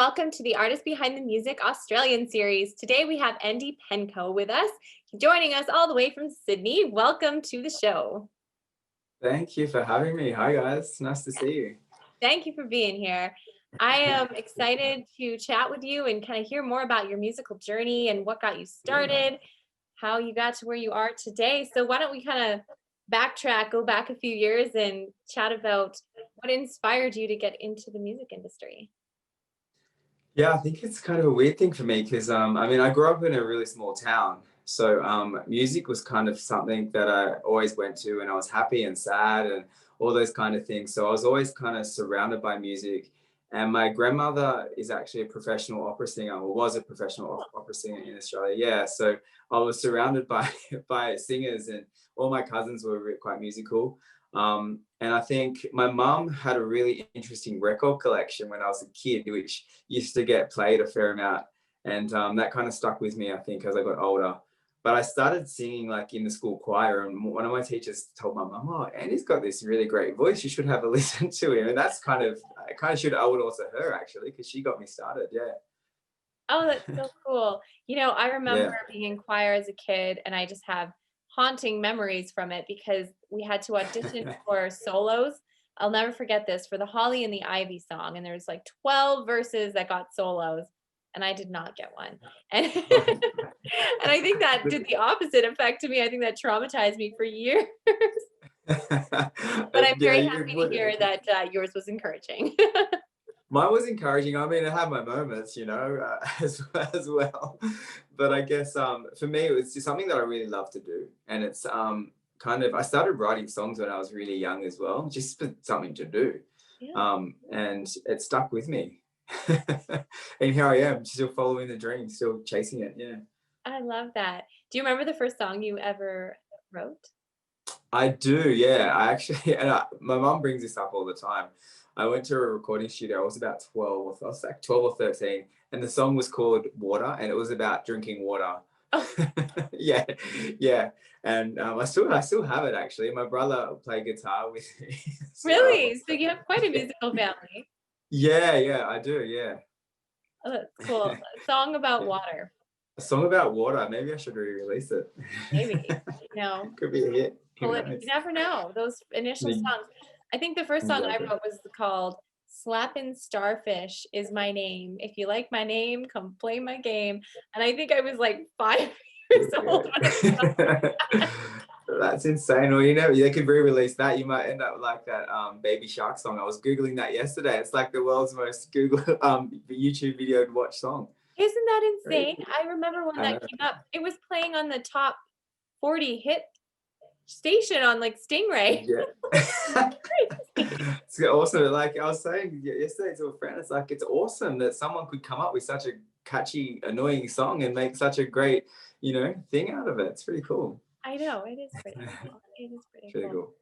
welcome to the Artist Behind the Music Australian series. Today we have Andy Penkow with us, joining us all the way from Sydney. Welcome to the show. Thank you for having me. Hi guys, nice to see you. Thank you for being here. I am excited to chat with you and kind of hear more about your musical journey and what got you started, how you got to where you are today. So why don't we kind of backtrack, go back a few years and chat about what inspired you to get into the music industry? Yeah, I think it's kind of a weird thing for me because I grew up in a really small town. So music was kind of something that I always went to, and I was happy and sad and all those kind of things. So I was always kind of surrounded by music. And my grandmother is actually a professional opera singer, or was a professional opera singer in Australia. Yeah, so I was surrounded by by singers, and all my cousins were quite musical. And I think my mum had a really interesting record collection when I was a kid, which used to get played a fair amount. And that kind of stuck with me, I think, as I got older. But I started singing like in the school choir, and one of my teachers told my mum, "Oh, Andy's got this really great voice. You should have a listen to him." And that's kind of, I kind of should owe it all to her actually, because she got me started. Yeah. Oh, that's so cool. You know, I remember Yeah. being in choir as a kid, and I just have haunting memories from it because we had to audition for solos. I'll never forget this for the Holly and the Ivy song, and there's like 12 verses that got solos, and I did not get one. And and I think that did the opposite effect to me. I think that traumatized me for years. But I'm Yeah, very you happy to would. hear that yours was encouraging. Mine was encouraging. I mean, I had my moments, as well. But I guess for me, it was just something that I really love to do. And it's kind of, I started writing songs when I was really young as well, just for something to do. Yeah, And it stuck with me. And here I am, still following the dream, still chasing it. Yeah. I love that. Do you remember the first song you ever wrote? I do, yeah. I actually, my mum brings this up all the time. I went to a recording studio. I was about 12. I was like 12 or 13, and the song was called Water, and it was about drinking water. Oh, Yeah, yeah. And I still have it actually. My brother played guitar with me. So, really? So you have quite a musical family. yeah, I do. Yeah. Oh, that's cool. A song about Yeah. water. A song about water. Maybe I should re-release it. Maybe. You know, Could be a hit. Who pull it. knows? You never know. Those initial songs. I think the first song I Exactly. wrote was called Slappin' Starfish is my name. If you like my name, come play my game. And I think I was like 5 years old when I wrote that. That's insane. Well, they could re-release that. You might end up like that Baby Shark song. I was Googling that yesterday. It's like the world's most Google YouTube video to watch song. Isn't that Right? insane? I remember when I that know. came up. It was playing on the top 40 hit station on like Stingray. Yeah. It's awesome. Like I was saying yesterday to a friend, it's like it's awesome that someone could come up with such a catchy, annoying song and make such a great, thing out of it. It's pretty cool. I know, it is pretty cool. It is pretty It's really cool. cool.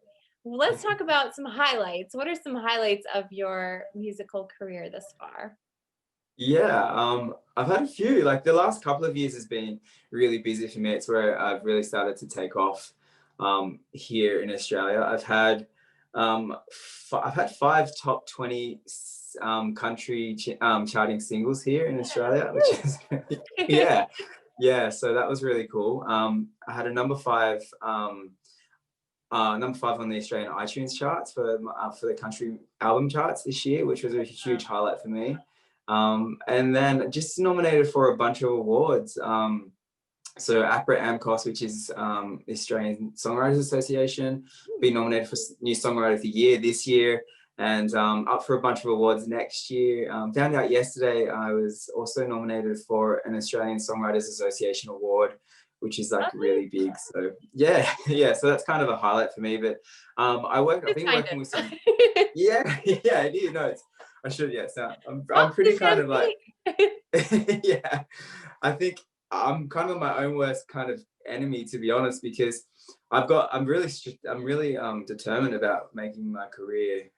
Well, let's talk about some highlights. What are some highlights of your musical career thus far? Yeah, I've had a few. Like the last couple of years has been really busy for me. It's where I've really started to take off here in Australia. I've had 5 top 20 country charting singles here in Australia, which is Yeah. yeah, yeah. So that was really cool. I had a number 5 on the Australian iTunes charts for the country album charts this year, which was a huge highlight for me. And then just nominated for a bunch of awards. So APRA AMCOS, which is the Australian Songwriters Association, been nominated for New Songwriter of the Year this year, and up for a bunch of awards next year. Found out yesterday I was also nominated for an Australian Songwriters Association award, which is like really big. So yeah, yeah. So that's kind of a highlight for me. But I've been Kind working of. with some. Yeah, yeah, I do. No, I should. Yeah, so I'm Pop pretty the kind of like, champagne. yeah. I think I'm kind of my own worst kind of enemy, to be honest, because I'm really determined about making my career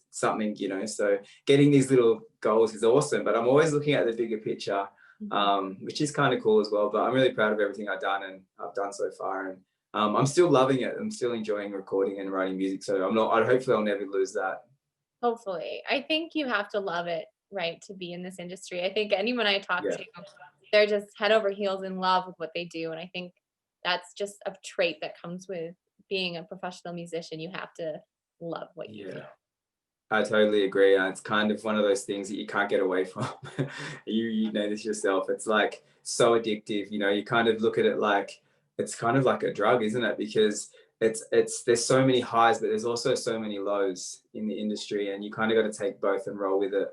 something, so getting these little goals is awesome, but I'm always looking at the bigger picture, which is kind of cool as well. But I'm really proud of everything I've done so far, and I'm still loving it. I'm still enjoying recording and writing music, so hopefully I'll never lose that. Hopefully. I think you have to love it right, to be in this industry. I think anyone I talk Yeah. to, they're just head over heels in love with what they do. And I think that's just a trait that comes with being a professional musician. You have to love what you do. Yeah. I totally agree. And it's kind of one of those things that you can't get away from. You know this yourself. It's like so addictive. You know, you kind of look at it like it's kind of like a drug, isn't it? Because it's there's so many highs, but there's also so many lows in the industry, and you kind of got to take both and roll with it.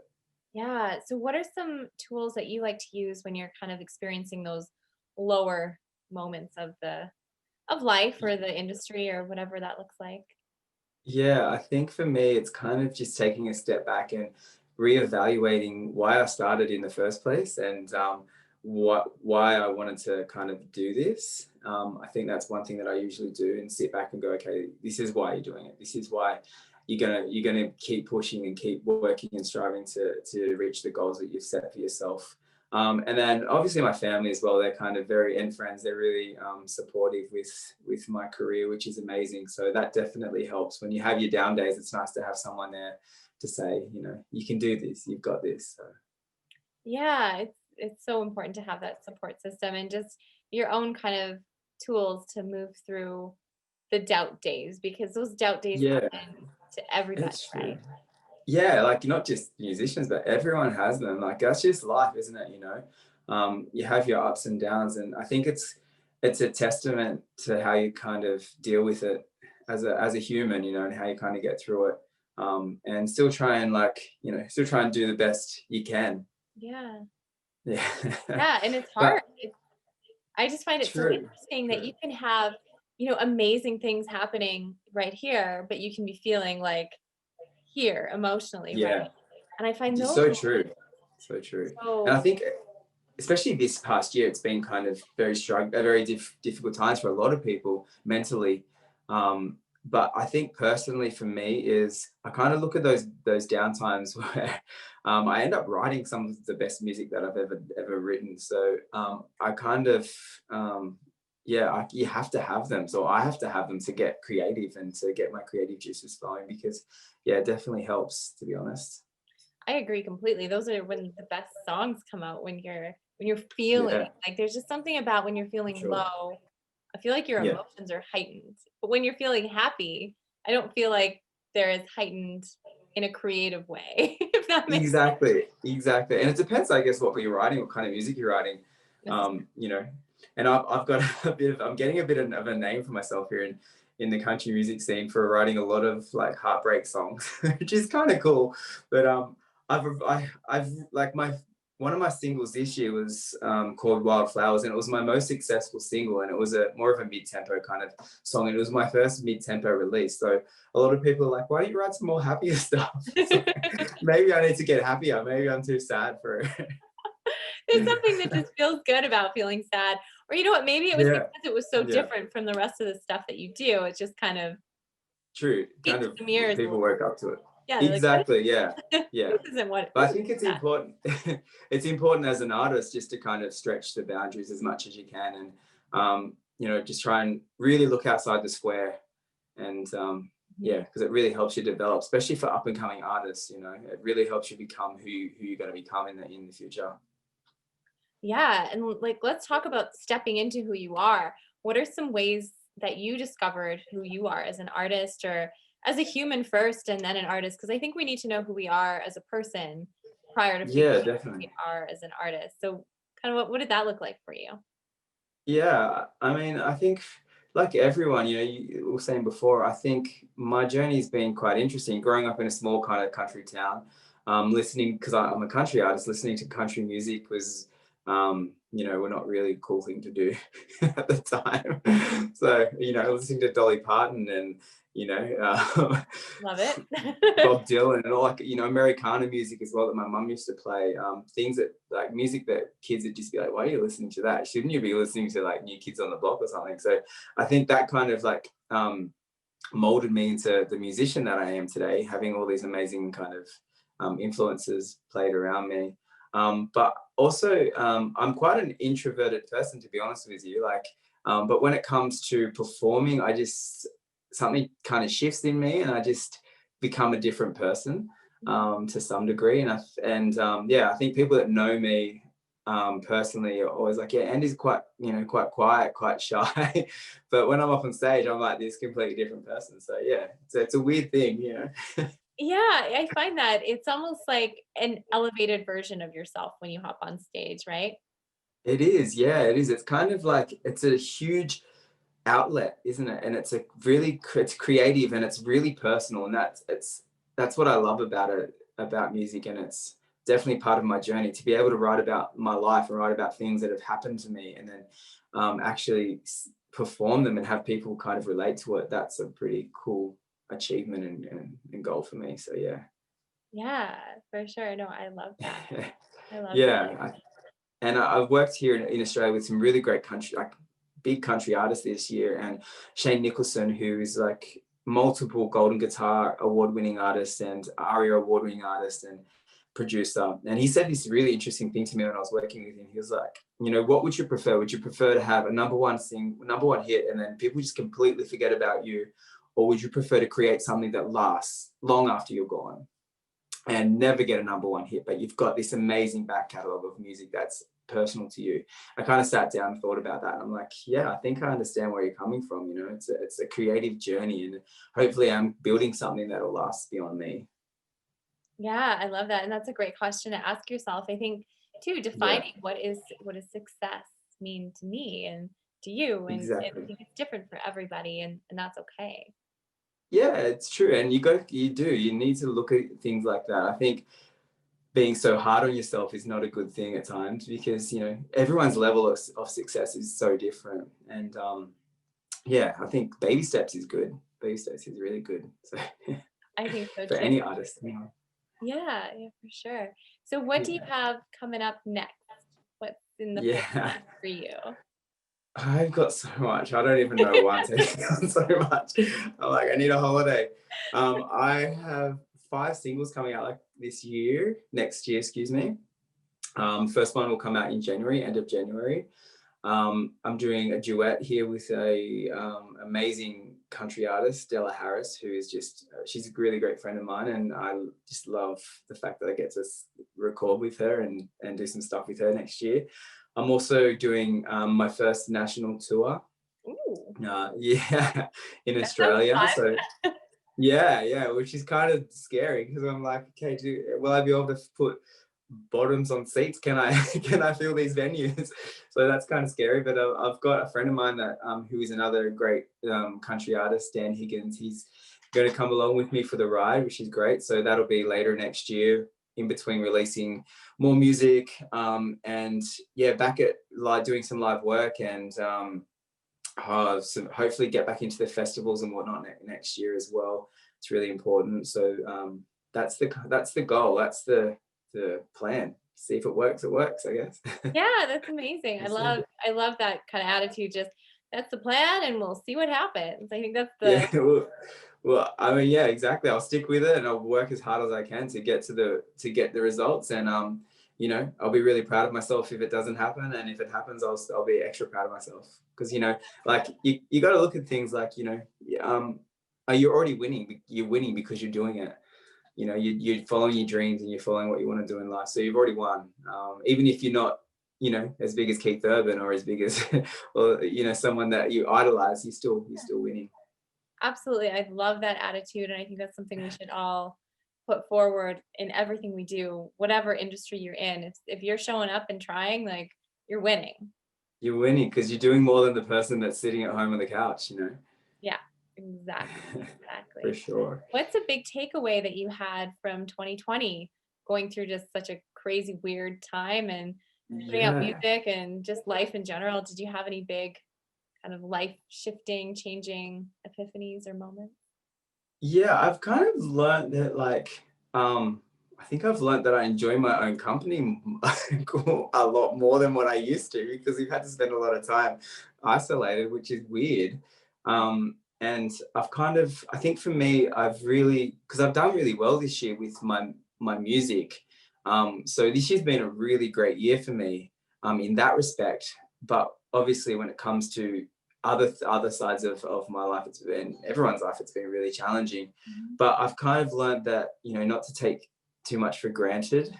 Yeah. So what are some tools that you like to use when you're kind of experiencing those lower moments of the of life or the industry or whatever that looks like? Yeah, I think for me, it's kind of just taking a step back and reevaluating why I started in the first place, and why I wanted to kind of do this. I think that's one thing that I usually do, and sit back and go, okay, this is why you're doing it. This is why you're gonna keep pushing and keep working and striving to reach the goals that you've set for yourself. And then obviously my family as well, they're kind of very, and friends, they're really supportive with my career, which is amazing. So that definitely helps. When you have your down days, it's nice to have someone there to say, you know, you can do this, you've got this. So Yeah, it's so important to have that support system and just your own kind of tools to move through the doubt days because those doubt days yeah, happen to everybody, it's right? true. Yeah, like not just musicians, but everyone has them. Like that's just life, isn't it? You know, you have your ups and downs, and I think it's a testament to how you kind of deal with it as a human, you know, and how you kind of get through it, and still try and like you know still try and do the best you can. Yeah. Yeah, Yeah, and it's hard. but I just find it so true, interesting that true. you can have, amazing things happening right here, but you can be feeling like here emotionally, right? Yeah, And I find those so moments true, so true. And I so think especially this past year, it's been kind of very difficult times for a lot of people mentally. But I think personally for me is I kind of look at those down times where I end up writing some of the best music that I've ever written. So I kind of yeah, you have to have them. So I have to have them to get creative and to get my creative juices flowing because yeah, it definitely helps to be honest. I agree completely. Those are when the best songs come out when you're feeling Yeah, like there's just something about when you're for feeling sure. low. I feel like your Yeah. emotions are heightened. But when you're feeling happy, I don't feel like they're as heightened in a creative way, if that makes Exactly, exactly. And it depends, I guess, what you're writing, what kind of music you're writing. sense. You know, and I've got I'm getting a bit of a name for myself here in the country music scene for writing a lot of like heartbreak songs, which is kind of cool. But I've like my one of my singles this year was called Wildflowers, and it was my most successful single, and it was a more of a mid-tempo kind of song, and it was my first mid-tempo release. So a lot of people are like, "Why don't you write some more happier stuff?" So maybe I need to get happier. Maybe I'm too sad for it. There's something that just feels good about feeling sad. Or you know what? Maybe it was Yeah, because it was so yeah, different from the rest of the stuff that you do. It just kind of true. Kind piqued of some ears a people little work up to it. Yeah, they're like, "What Exactly. Yeah, is yeah. this isn't what But this I is think it's that." important. It's important as an artist just to kind of stretch the boundaries as much as you can, and you know, just try and really look outside the square. And yeah, Mhm. because it really helps you develop, especially for up and coming artists. You know, it really helps you become who you're going to become in the future. Yeah, and like let's talk about stepping into who you are. What are some ways that you discovered who you are as an artist or as a human first and then an artist? Because I think we need to know who we are as a person prior to figuring Yeah, out who we definitely. are as an artist. So kind of what did that look like for you? Yeah, I mean, I think like everyone, you know, you were saying before, I think my journey's been quite interesting. Growing up in a small kind of country town, listening because I'm a country artist, listening to country music was, you know, we're not really a cool thing to do at the time. So, you know, listening to Dolly Parton and you know, Love it. Bob Dylan and all like you know Americana music as well that my mum used to play. Things that like music that kids would just be like, "Why are you listening to that? Shouldn't you be listening to like New Kids on the Block or something?" So I think that kind of like molded me into the musician that I am today, having all these amazing kind of influences played around me. But also, I'm quite an introverted person, to be honest with you. Like, but when it comes to performing, I just something kind of shifts in me, and I just become a different person. to some degree. And I think people that know me personally are always like, yeah, Andy's quite quiet, quite shy. But when I'm up on stage, I'm like this completely different person. So yeah, it's a weird thing, you know. Yeah, I find that it's almost like an elevated version of yourself when you hop on stage, right? It is, yeah, it is. It's kind of like, it's a huge outlet, isn't it? And it's creative and it's really personal, and that's what I love about it, about music. And it's definitely part of my journey to be able to write about my life and write about things that have happened to me, and then actually perform them and have people kind of relate to it. That's a pretty cool achievement and goal for me. So yeah. Yeah, for sure. No, I love that. I love that. Yeah. I've worked here in Australia with some really great country, like big country artists this year. And Shane Nicholson, who is like multiple Golden Guitar award-winning artist and ARIA award-winning artist and producer. And he said this really interesting thing to me when I was working with him. He was like, what would you prefer? Would you prefer to have a number one hit and then people just completely forget about you? Or would you prefer to create something that lasts long after you're gone and never get a number one hit, but you've got this amazing back catalogue of music that's personal to you? I kind of sat down and thought about that. And I'm like, yeah, I think I understand where you're coming from. It's a creative journey, and hopefully I'm building something that'll last beyond me. Yeah, I love that. And that's a great question to ask yourself. I think too, defining what is success mean to me and to you. And I Exactly. think it's different for everybody, and that's okay. Yeah, it's true. And you need to look at things like that. I think being so hard on yourself is not a good thing at times, because everyone's level of success is so different. And I think baby steps is good. Baby steps is really good. So I think so for too. any artist. Yeah, yeah, for sure. So what do you Yeah. have coming up next? What's in the Yeah. pipeline for you? I've got so much. I don't even know why I'm taking on so much. I'm like, I need a holiday. I have 5 singles coming out like next year, excuse me. First one will come out in January, end of January. I'm doing a duet here with a amazing country artist, Stella Harris, who is she's a really great friend of mine, and I just love the fact that I get to record with her and do some stuff with her next year. I'm also doing my first national tour. Ooh, Yeah, in that sounds Australia. fun. So yeah, which is kind of scary, because I'm like, okay, will I be able to put bottoms on seats? Can I can I fill these venues? So that's kind of scary. But I've got a friend of mine that who is another great country artist, Dan Higgins. He's going to come along with me for the ride, which is great. So that'll be later next year, in between releasing more music, and back at doing some live work, and so hopefully get back into the festivals and whatnot next year as well. It's really important. So that's the goal. That's the plan. See if it works, I guess. Yeah, that's amazing. I love that kind of attitude. Just that's the plan and we'll see what happens. I think that's the Yeah, well, I mean, yeah, exactly. I'll stick with it and I'll work as hard as I can to get the results. And I'll be really proud of myself if it doesn't happen, and if it happens, I'll be extra proud of myself, because like you got to look at things like are you already winning? You're winning because you're doing it. You're following your dreams and you're following what you want to do in life. So you've already won. Even if you're not, as big as Keith Urban, or as big as, or, someone that you idolize, you're still winning. absolutely. I love that attitude. And I think that's something we should all put forward in everything we do, whatever industry you're in. If you're showing up and trying, like you're winning. You're winning because you're doing more than the person that's sitting at home on the couch, Yeah, exactly. For Exactly. sure. What's a big takeaway that you had from 2020, going through just such a crazy, weird time and putting out Yeah. music and just life in general? Did you have any big kind of life shifting, changing epiphanies or moments? Yeah, I've kind of learned that, like, I think I've learned that I enjoy my own company a lot more than what I used to, because we've had to spend a lot of time isolated, which is weird. And I think for me, because I've done really well this year with my music. So this year's been a really great year for me, in that respect. But obviously, when it comes to other sides of my life, everyone's life, it's been really challenging. Mhm. But I've kind of learned that, not to take too much for granted,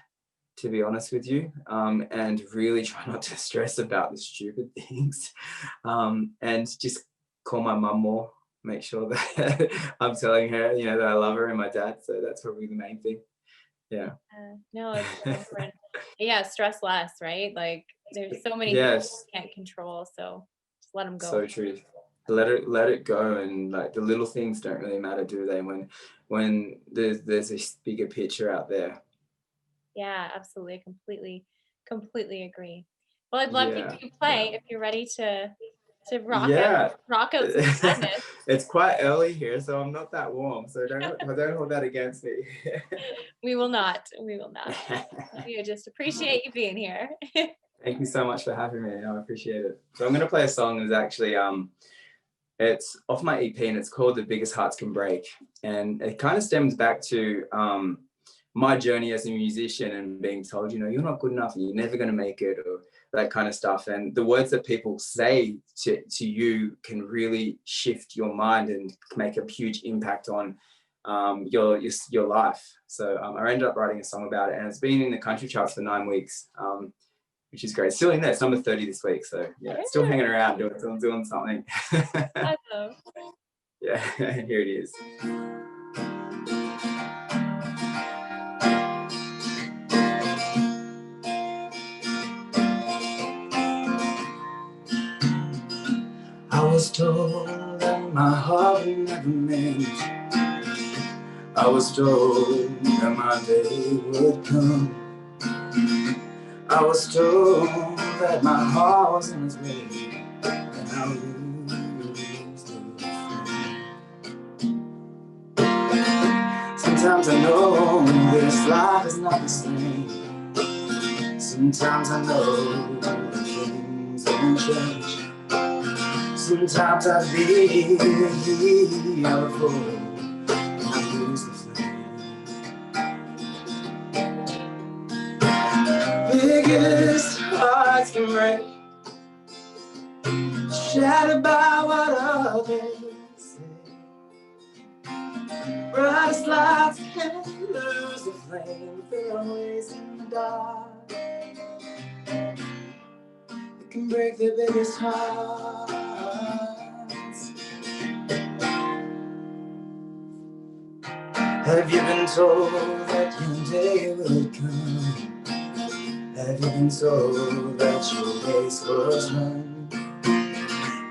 to be honest with you, and really try not to stress about the stupid things, and just call my mum more, make sure that I'm telling her, you know, that I love her, and my dad. So that's probably the main thing. Yeah. No, it's so important. Yeah, stress less, right? Like there's so many things Yes, you can't control, so just let them go. so true. Let it go, and like the little things don't really matter, do they? When there's this bigger picture out there. Yeah, absolutely. Completely agree. Well, I'd love you Yeah, to yeah. play if you're ready to Yeah. rock out some sadness. It's quite early here, so I'm not that warm. So don't hold that against me. We will not. We will not. We just appreciate you being here. Thank you so much for having me. I appreciate it. So I'm gonna play a song that's actually it's off my EP, and it's called The Biggest Hearts Can Break. And it kind of stems back to my journey as a musician and being told, you know, you're not good enough and you're never going to make it, or that kind of stuff. And the words that people say to you can really shift your mind and make a huge impact on your life. So I ended up writing a song about it, and it's been in the country charts for 9 weeks. Which is great. Still in there. It's number 30 this week. So yeah, still hanging around, doing something. Awesome. Yeah, here it is. I was told that my heart would never mend. I was told that my day would come. I was told that my heart wasn't as ready, and I would lose the Sometimes I know this life is not the same. Sometimes I know that things don't change. Sometimes I feel full and I lose the flame. Biggest hearts can break, shattered by what others say. Brightest lights can lose the flame if they're always in the dark. It can break the biggest hearts. Have you been told that your day would come? Have you been told that your race was run?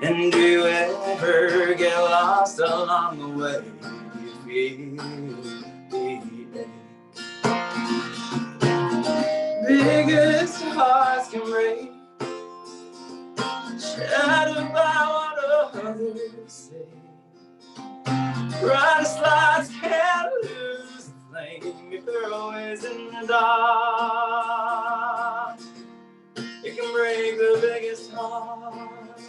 And do you ever get lost along the way? You feel the ache. Biggest hearts can break, shattered by what others say. Brightest lights can't lose the flame if they're always in the dark. It can break the biggest heart.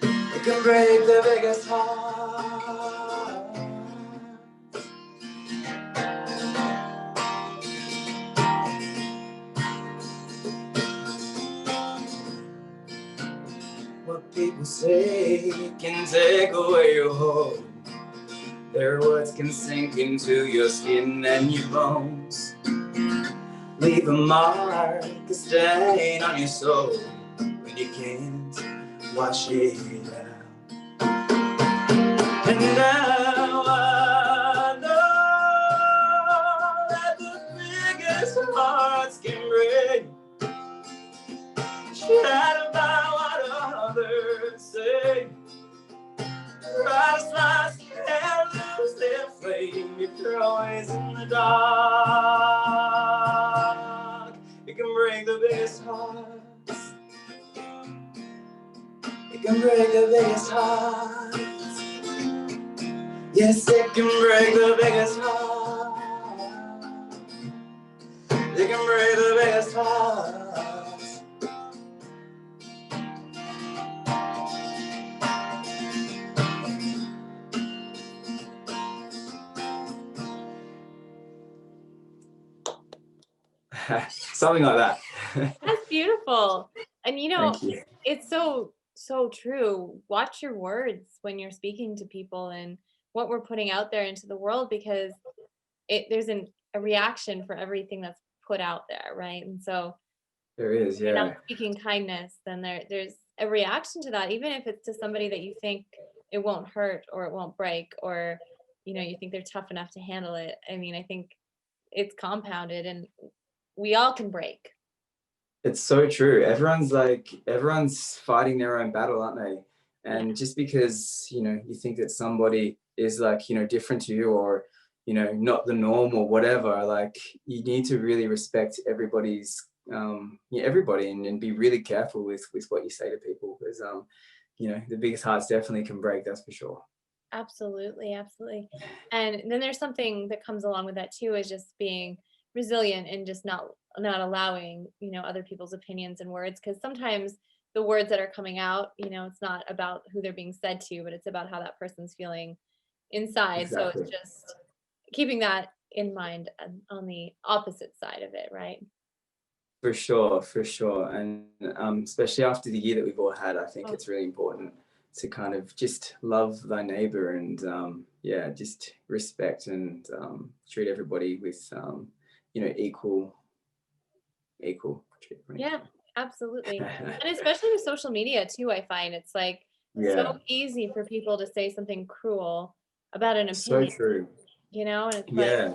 It can break the biggest heart. What people say can take away your hope. Their words can sink into your skin and your bones, leave a mark, a stain on your soul when you can't wash it out. And now I know that the biggest hearts can break, shattered by what others say. Brightest lights can't lose their flame if you're always in the dark. It can break the biggest hearts. It can break the biggest hearts. Yes, it can break the biggest hearts. It can break the biggest hearts. Something like that. That's beautiful. And Thank you. it's so true. Watch your words when you're speaking to people and what we're putting out there into the world, because there's an a reaction for everything that's put out there, right? And so There is, if you're yeah. not speaking kindness, then there's a reaction to that, even if it's to somebody that you think it won't hurt or it won't break, or you think they're tough enough to handle it. I mean, I think it's compounded, and we all can break. It's so true. Everyone's fighting their own battle, aren't they? And just because, you think that somebody is like, different to you, or, not the norm or whatever, like you need to really respect everybody's, everybody, and be really careful with what you say to people, because, the biggest hearts definitely can break, that's for sure. Absolutely, absolutely. And then there's something that comes along with that too, is just being resilient and just not allowing, other people's opinions and words, because sometimes the words that are coming out, it's not about who they're being said to, but it's about how that person's feeling inside. So Exactly. it's just keeping that in mind on the opposite side of it, right? For sure, for sure. And especially after the year that we've all had, I think Oh, it's really important to kind of just love thy neighbor, and just respect, and treat everybody with equal treatment. yeah, absolutely. And especially with social media too, I find it's like so Yeah, easy for people to say something cruel about an so opinion, true. and it's like, Yeah,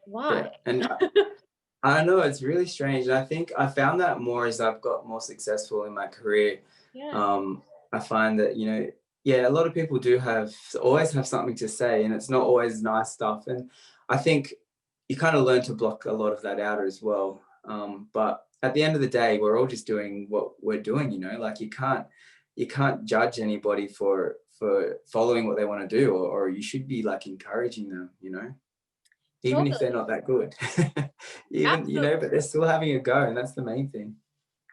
why? yeah. And I know it's really strange. And I think I found that more as I've got more successful in my career. Yeah, Um, I find that, a lot of people do always have something to say, and it's not always nice stuff. And I think you kind of learn to block a lot of that out as well. But at the end of the day, we're all just doing what we're doing, like you can't judge anybody for following what they want to do, or you should be like encouraging them, even if they're totally. not that good. Even, Absolutely. but they're still having a go, and that's the main thing.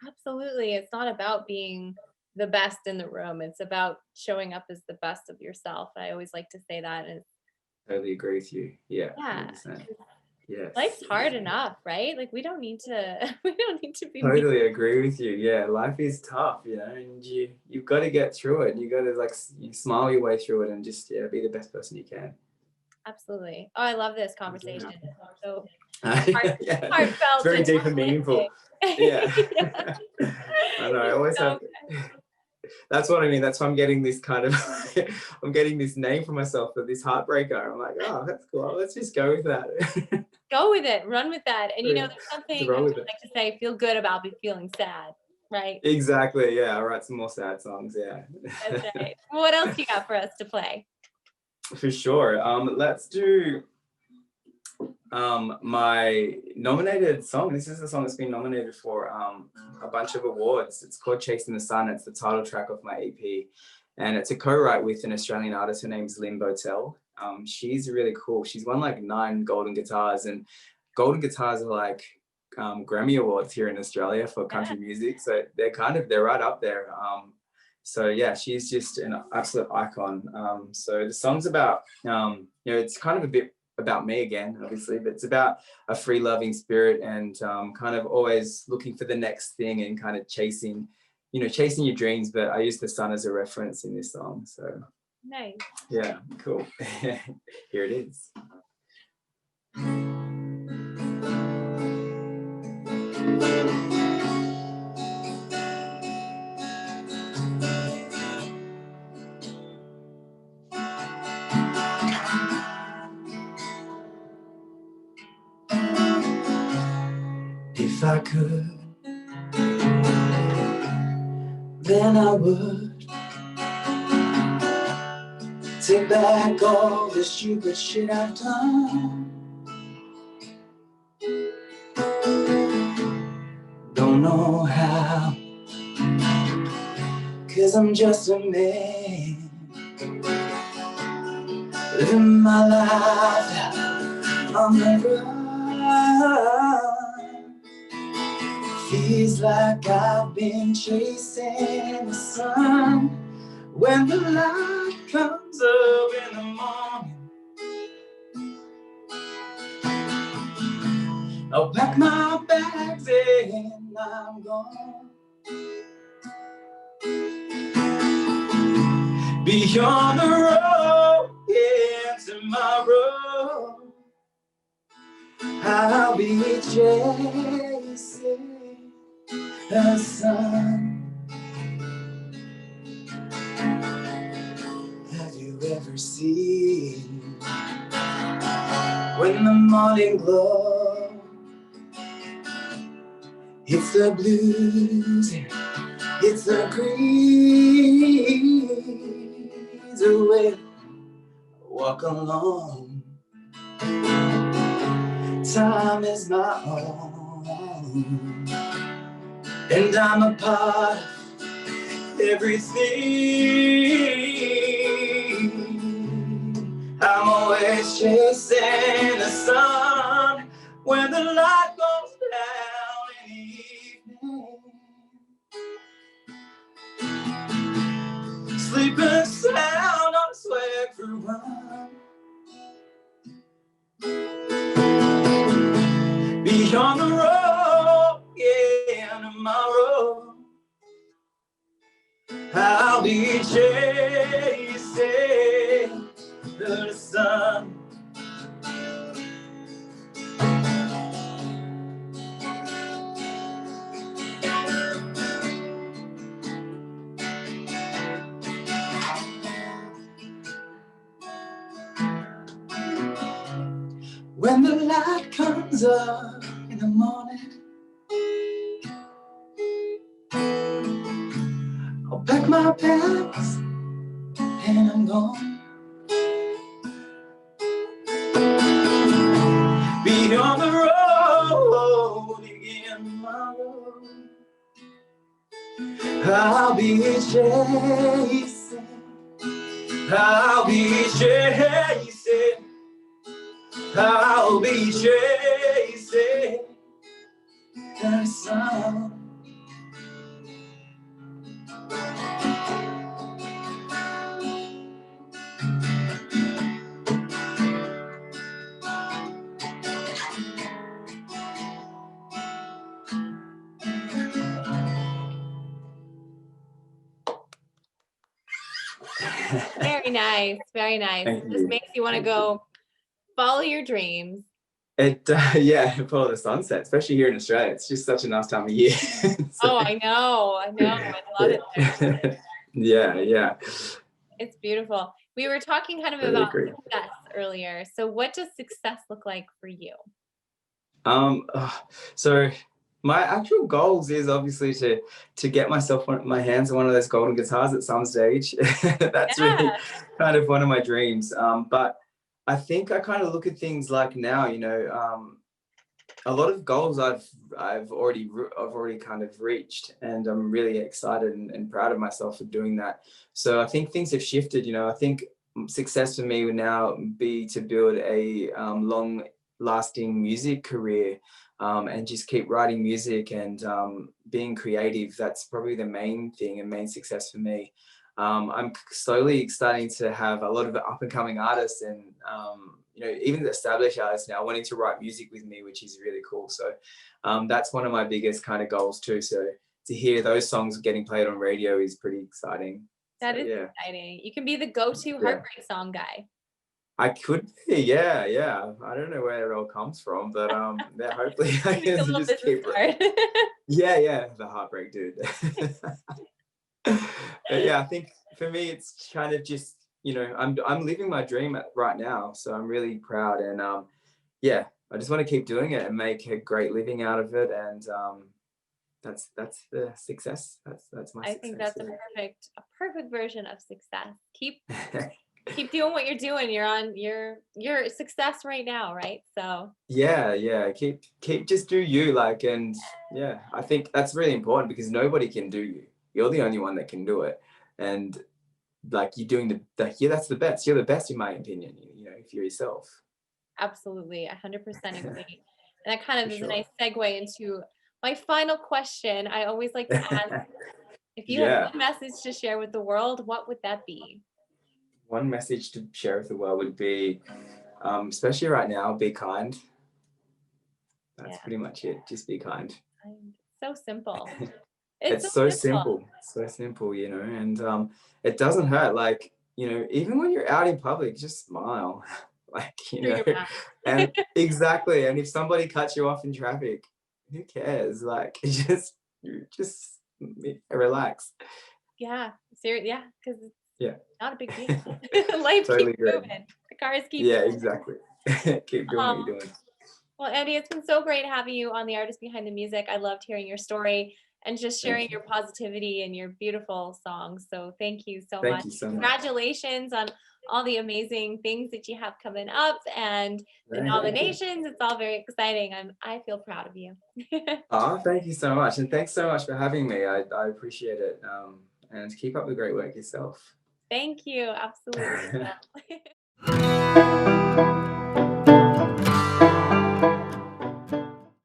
Absolutely. It's not about being the best in the room. It's about showing up as the best of yourself. I always like to say that. And Totally agree with you. Yeah, yeah, 100%. Yes. life's hard enough, right? Like we don't need to we don't need to be mean. Totally agree with you. Yeah, life is tough, and you've got to get through it. You got to you smile your way through it, and just be the best person you can. Absolutely. Oh, I love this Yeah. conversation. So Yeah, it's heartfelt very and deep and meaningful. Yeah. uplifting. Yeah. I know. I always So have. That's what I mean. That's why I'm getting this kind of, I'm getting this name for myself, for this heartbreaker. I'm like, oh, that's cool. Let's just go with that. go with it, run with that. And Yeah, there's to something I roll always with it. like to say, feel good about feeling sad, right? Exactly. Yeah. I'll write some more sad songs. Yeah. That's right. What else you got for us to play? For sure. Let's do my nominated song. This is the song that's been nominated for a bunch of awards. It's called Chasing the Sun. It's the title track of my EP, and it's a co-write with an Australian artist. Her name's Lynn Botel. She's really cool. She's won like 9 golden guitars, and golden guitars are like Grammy awards here in Australia for Yeah. country music. So they're right up there. So yeah, she's just an absolute icon. So the song's about, it's kind of a bit about me again, obviously, but it's about a free loving spirit, and kind of always looking for the next thing, and kind of chasing your dreams. But I use the sun as a reference in this song. So Nice. yeah, cool. Here it is. If I could, then I would take back all the stupid shit I've done. Don't know how, 'cause I'm just a man, living my life out on the run. Feels like I've been chasing the sun. When the light comes up in the morning, I'll pack my bags and I'm gone. Beyond the road, yeah, tomorrow, I'll be chasing the sun. Have you ever seen when the morning glow hits the blues, it's the breeze away, walk alone. Time is my own, and I'm a part of everything. I'm always chasing the sun when the light goes down in the evening. Sleeping sound on its way through one. Beyond the road, yeah, tomorrow I'll be chasing the sun. When the light comes up in the morning, I'll pack my bags and I'm gone. Beyond the road again tomorrow, I'll be chasing, I'll be chasing, I'll be chasing the sun. Very nice. Very nice. Thank This you. makes you want to go follow your dreams. It yeah, follow the sunset, especially here in Australia. It's just such a nice time of year. Oh, I know. I love it there. Yeah. It's beautiful. We were talking kind of Really about agree. success earlier. So what does success look like for you? So my actual goals is obviously to get myself my hands on one of those golden guitars at some stage. That's really kind of one of my dreams. But I think I kind of look at things like now, a lot of goals I've already kind of reached, and I'm really excited and proud of myself for doing that. So I think things have shifted. I think success for me would now be to build a long lasting music career, and just keep writing music and being creative. That's probably the main thing and main success for me. I'm slowly starting to have a lot of up and coming artists and even the established artists now wanting to write music with me, which is really cool. So that's one of my biggest kind of goals too. So to hear those songs getting played on radio is pretty exciting. That is exciting. You can be the go-to heartbreak song guy. I could be, yeah. I don't know where it all comes from, but hopefully I can just keep it. Yeah, the heartbreak dude. But yeah, I think for me it's kind of just I'm living my dream right now, so I'm really proud, and I just want to keep doing it and make a great living out of it, and that's the success. That's my success. I think that's a perfect version of success. Keep doing what you're doing. You're on your success right now, right? So yeah, keep just do you, and I think that's really important because nobody can do you. You're the only one that can do it, and you're doing that's the best. You're the best in my opinion. If you're yourself. Absolutely, 100% agree. And that kind of is a nice segue into my final question. I always like to ask, if you had one message to share with the world, what would that be? One message to share with the world would be, especially right now, be kind. That's pretty much it. Just be kind. So simple. It's so simple. So simple, and it doesn't hurt. Even when you're out in public, just smile. Like, Through your mouth. and exactly. And if somebody cuts you off in traffic, who cares? Like, you just relax. Yeah, yeah, because it's Yeah, not a big deal. Life keeps totally agree. moving. The cars keep Yeah, going. exactly. Keep doing what you're doing. Well, Andy, it's been so great having you on The Artist Behind the Music. I loved hearing your story and just sharing Thank your you. positivity and your beautiful songs. So thank you so Thank much. you so much. Congratulations on all the amazing things that you have coming up and the Thank you. nominations. It's all very exciting. I feel proud of you. Oh, thank you so much. And thanks so much for having me. I appreciate it. And keep up the great work yourself. Thank you. Absolutely.